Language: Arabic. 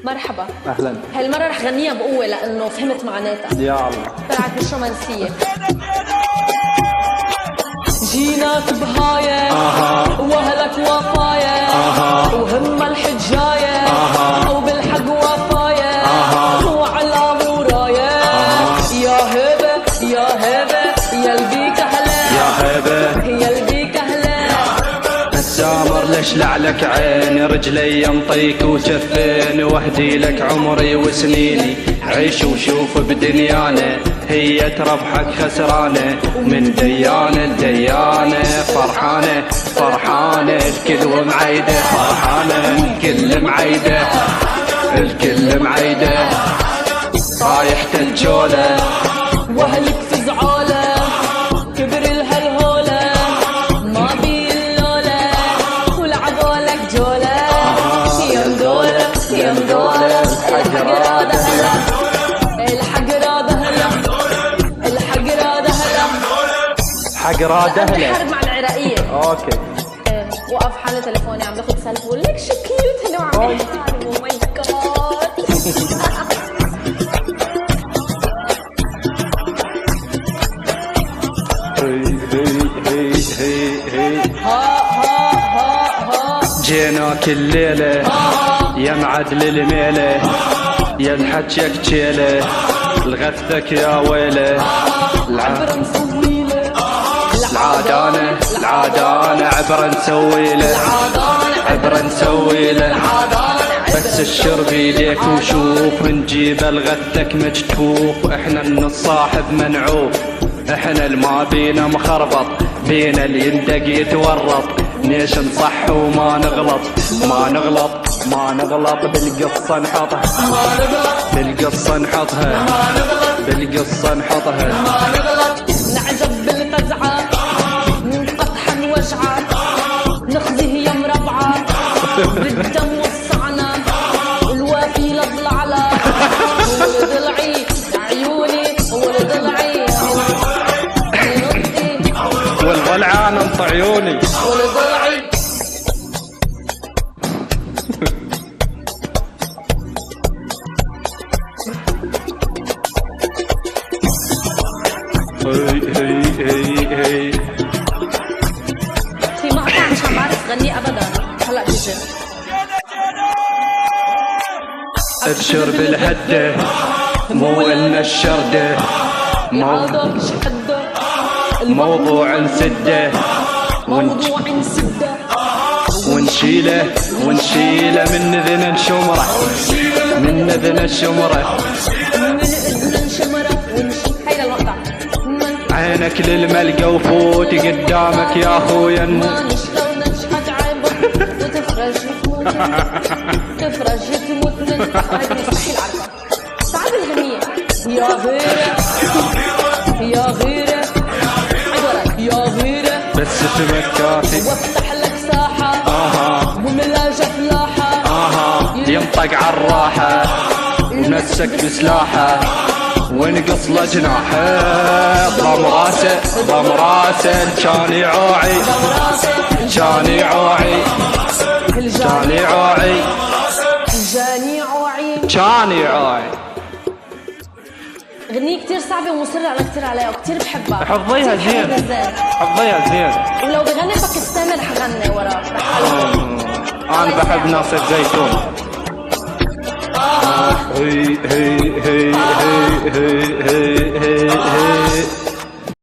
مرحبا. اهلا. هالمرة رح غنيها بقوة لأنه فهمت معناتها. يا الله. طلعت مش رومانسية. جيناك بهاية وأهلك وفاية وهم الحجاية وبالحق وفاية وعلى موراية يا هبة يا هبة يلبيك أهلا يا هبة يلبيك أهلا. السامر ليش لعلك عيني رجلي ينطيك وشفين واهدي لك عمري وسنيني عيش وشوف بدنيانا هي تربحك خسرانة من ديانة لديانة فرحانة فرحانة الكل ومعيدة فرحانة الكل معيدة الكل معيدة رايح تجولة وأهلك في زعالة كبر الهالهولة ما بي اللولة والعقولك جولة يا مدولة يا مدولة الحق راد هلا الحق راد هلا الحق راد هلا حق راد اهله. حرب مع العراقية. اوكي. وقف حالة تليفوني عم باخد سيلفي بقول لك شو كيوت هلا وعم يحكي. او ماي جاد. جيناك الليلة يا معدل الميلة يا الحجك جيلة الغثك يا ويلة عبرة مسويلة العادانة العادانة عبرة نسويله عبرة نسويله بس الشرب يديك وشوف نجيب الغثك مجتوف احنا من الصاحب منعوف احنا الما بينا مخربط بينا اللي يندق يتورط ليش نصح وما نغلط ما نغلط ما نغلط بالقصة نحطها بالقصة نحطها بالقصة نحطها نعجب بالقزعة نقطحا وجعة نخزي هي مربعة بالدم والصعنة الوافي لضلعلة ولضلعي عيوني ولضلعي والغلعان انط عيوني ولضلعي. هي في مقطع مش عم بعرف غنيه ابدا هلا بيجي. ابشر بالهدة مو إلنا الشردة عالضوك شحده موضوع نسده موضوع نسده ونشيله ونشيله من ذن الشمرة من ذن الشمرة من اذن شمره ونشيل. هيدا المقطع عينك للملقى وفوت قدامك يا اخويا ما نشلو نشحت عيبك وتفرج تموت تفرج تموت هيدي مستحيل عارفة. تعال بالغنية يا غيرة يا غيرة يا غيرة بس تمكاتي وافتح لك ساحة وملا جفلاحة ينطق عالراحة ونسك بسلاحة ونقص له جناحه ضم راسه ضم راسه كان يعوعي كان يعوعي كان يعوعي جاني عوعي. كان يعوعي. غنية كتير صعبة ومصرة على كتير عليها وكتير بحبها. حفظيها زين حفظيها زين. ولو بغني باكستاني رح غني وراه رح انا بحب ناصر زيتون. هي هي هي هي هي هي